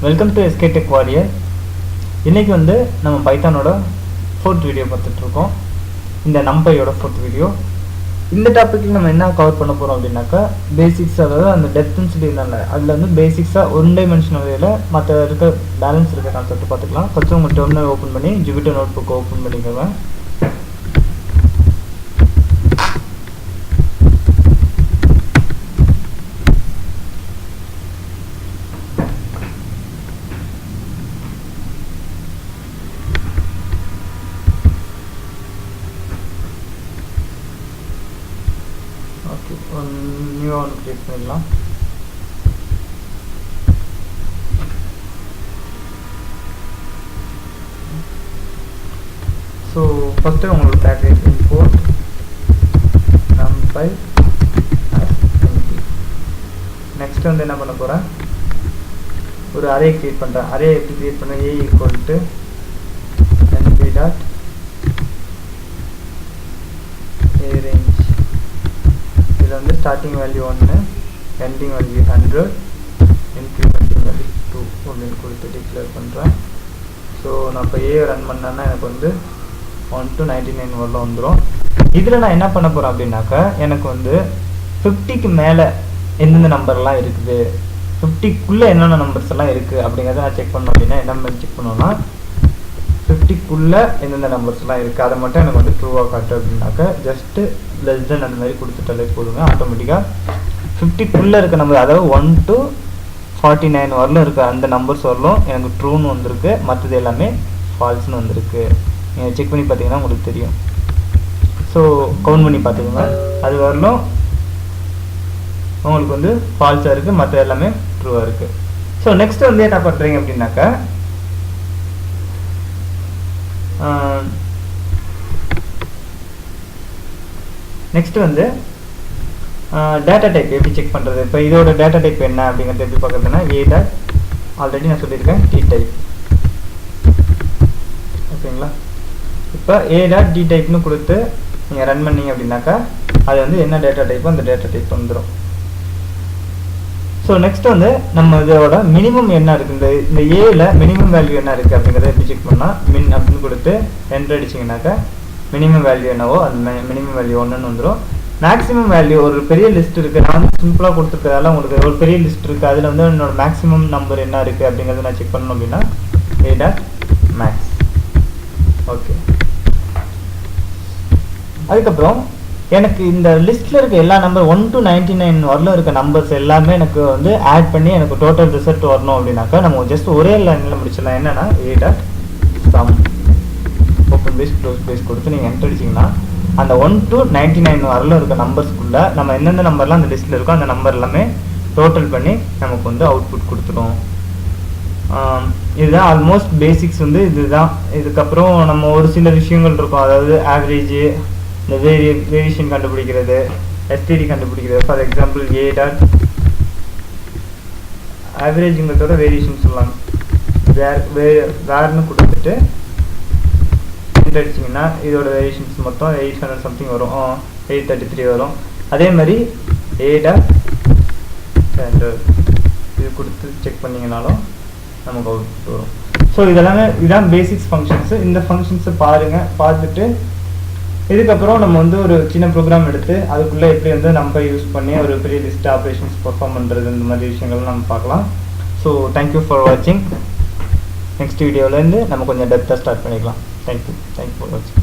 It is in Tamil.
Welcome to SK tech warrior. இன்றைக்கி வந்து நம்ம பைத்தானோட 4th வீடியோ பார்த்துட்ருக்கோம். இந்த நம்பையோட 4th வீடியோ. இந்த டாப்பிக்கில் நம்ம என்ன கவர் பண்ண போகிறோம் அப்படின்னாக்கா பேசிக்ஸ், அதாவது அந்த டெப்த்னு சொல்லியிருந்தாங்க, அதில் வந்து பேசிக்ஸாக 1 டைமென்ஷனல் வேல மற்ற இருக்க பேலன்ஸ் இருக்க கான்செப்ட் பார்த்துக்கலாம். ஃபஸ்ட்டு உங்கள் டெர்மினல் ஓப்பன் பண்ணி ஜூபிட்டர் நோட் புக்கை ஓப்பன் பண்ணிக்கோங்க. நியூவாக ஒன்று க்ரியேட் பண்ணிடலாம். ஸோ ஃபஸ்ட்டு உங்களோட package import NumPy NP. Next வந்து என்ன பண்ண போகிறேன், ஒரு அரே க்ரியேட் பண்ணுறேன். அரே எப்படி க்ரியேட் பண்ண, A = NP டாட் arrange. இதில் வந்து starting value 1, ending value 100, incrementing value 2 அப்படின்னு கொடுத்து டிக்ளேர் பண்ணுறேன். ஸோ நான் இப்போ ஏ ரன் பண்ணேன்னா எனக்கு வந்து 1 to 99 வரல வந்துடும். இதில் நான் என்ன பண்ண போகிறேன் அப்படின்னாக்கா, எனக்கு வந்து 50க்கு மேலே எந்தெந்த நம்பர்லாம் இருக்குது, 50க்குள்ளே என்னென்ன நம்பர்ஸ் எல்லாம் இருக்குது அப்படிங்கிறத நான் செக் பண்ணோம். அப்படின்னா என்ன மாதிரி செக் பண்ணோன்னா, 50க்குள்ளே எந்தெந்த நம்பர்ஸ்லாம் இருக்குது அதை மட்டும் எனக்கு வந்து ட்ரூவாக காட்டு அப்படின்னாக்கா ஜஸ்ட்டு லெஸ் தென் அந்த மாதிரி கொடுத்துட்டாலே போதுங்க. ஆட்டோமேட்டிக்காக 50க்குள்ளே இருக்க நம்பர், அதாவது 1 to 49 வரலும் இருக்க அந்த நம்பர்ஸ் வரலும் எனக்கு ட்ரூன்னு வந்திருக்கு, மற்றது எல்லாமே ஃபால்ஸ்னு வந்திருக்கு. நீங்கள் செக் பண்ணி பார்த்தீங்கன்னா உங்களுக்கு தெரியும். ஸோ கவுண்ட் பண்ணி பார்த்துக்கோங்க, அது வரலும் உங்களுக்கு வந்து ஃபால்ஸாக இருக்குது, மற்ற எல்லாமே ட்ரூவாக இருக்குது. ஸோ நெக்ஸ்ட் வந்து என்ன பண்ணுறீங்க அப்படின்னாக்கா, நெக்ஸ்ட் வந்து டேட்டா டைப் எப்படி செக் பண்ணுறது. இப்போ இதோட டேட்டா டைப் என்ன அப்படிங்கிறது எப்படி பார்க்குறதுன்னா, ஏ டாட் ஆல்ரெடி நான் சொல்லியிருக்கேன் டி டைப். ஓகேங்களா, இப்போ ஏ டாட் டி டைப்னு கொடுத்து நீங்கள் ரன் பண்ணிங்க அப்படின்னாக்கா அது வந்து என்ன டேட்டா டைப்போ அந்த டேட்டா டைப் வந்துடும். ஸோ நெக்ஸ்ட் வந்து நம்ம இதோட மினிமம் என்ன இருக்குது, இந்த ஏல மினிமம் வேல்யூ என்ன இருக்குது அப்படிங்கிறத எப்படி செக் பண்ணால், மின் அப்படின்னு கொடுத்து என்டர் அடிச்சிங்கனாக்கா மினிமம் வேல்யூ என்னவோ அந்த மினிமம் வேல்யூ 1ன்னு வந்துடும். மேக்ஸிமம் வேல்யூ ஒரு பெரிய லிஸ்ட் இருக்குது, நான் சிம்பிளாக கொடுத்துருக்கதால உங்களுக்கு ஒரு பெரிய லிஸ்ட் இருக்குது, அதில் வந்து என்னோட மேக்ஸிமம் நம்பர் என்ன இருக்குது அப்படிங்கிறத நான் செக் பண்ணணும் அப்படின்னா ஏ டாட் மேக்ஸ். ஓகே, அதுக்கப்புறம் எனக்கு இந்த லிஸ்ட்டில் இருக்க எல்லா நம்பர் 1 to 99 வரலும் இருக்க நம்பர்ஸ் எல்லாமே எனக்கு வந்து ஆட் பண்ணி எனக்கு டோட்டல் ரிசல்ட் வரணும் அப்படின்னாக்கா நம்ம ஜஸ்ட் ஒரே லைனில் முடிச்சிடலாம். என்னென்னா A dot sum open brace close brace கொடுத்து நீங்கள் என்டர் அடிச்சிங்கன்னா அந்த 1 to 99 வரலும் இருக்க நம்பர்ஸ்க்குள்ளே நம்ம எந்தெந்த நம்பர்லாம் அந்த லிஸ்ட்டில் இருக்கோ அந்த நம்பர் எல்லாமே டோட்டல் பண்ணி நமக்கு வந்து அவுட்புட் கொடுத்துரும். இதுதான் ஆல்மோஸ்ட் பேசிக்ஸ் வந்து இதுதான். இதுக்கப்புறம் நம்ம ஒரு சில விஷயங்கள் இருக்கும், அதாவது ஆவரேஜ், இந்த வேரியேஷன் கண்டுபிடிக்கிறது, எஸ்டிடி கண்டுபிடிக்கிறது. ஃபார் எக்ஸாம்பிள் ஏ டாட் ஆவரேஜுங்கிறதோட வேரியேஷன் சொல்லலாம். வேர்னு கொடுத்துட்டு என்டர் அடிச்சிங்கன்னா இதோட வேரியேஷன்ஸ் மொத்தம் 800 சம்திங் வரும், 833 வரும். அதே மாதிரி ஏ டாட் ஸ்டாண்டர்ட் இது கொடுத்து செக் பண்ணிங்கனாலும் நமக்கு அவுட் வரும். ஸோ இதெல்லாமே இதுதான் பேசிக்ஸ் ஃபங்க்ஷன்ஸு. இந்த ஃபங்க்ஷன்ஸை பாருங்கள், பார்த்துட்டு இதுக்கப்புறம் நம்ம வந்து ஒரு சின்ன ப்ரோக்ராம் எடுத்து அதுக்குள்ளே எப்படி வந்து நம்ம யூஸ் பண்ணி ஒரு பெரிய லிஸ்ட் ஆப்ரேஷன்ஸ் பர்ஃபார்ம் பண்ணுறது, இந்த மாதிரி விஷயங்கள் நம்ம பார்க்கலாம். ஸோ தேங்க்யூ ஃபார் வாட்சிங். நெக்ஸ்ட் வீடியோவிலேருந்து நம்ம கொஞ்சம் டெப்த்தாக ஸ்டார்ட் பண்ணிக்கலாம். தேங்க்யூ ஃபார் வாட்சிங்.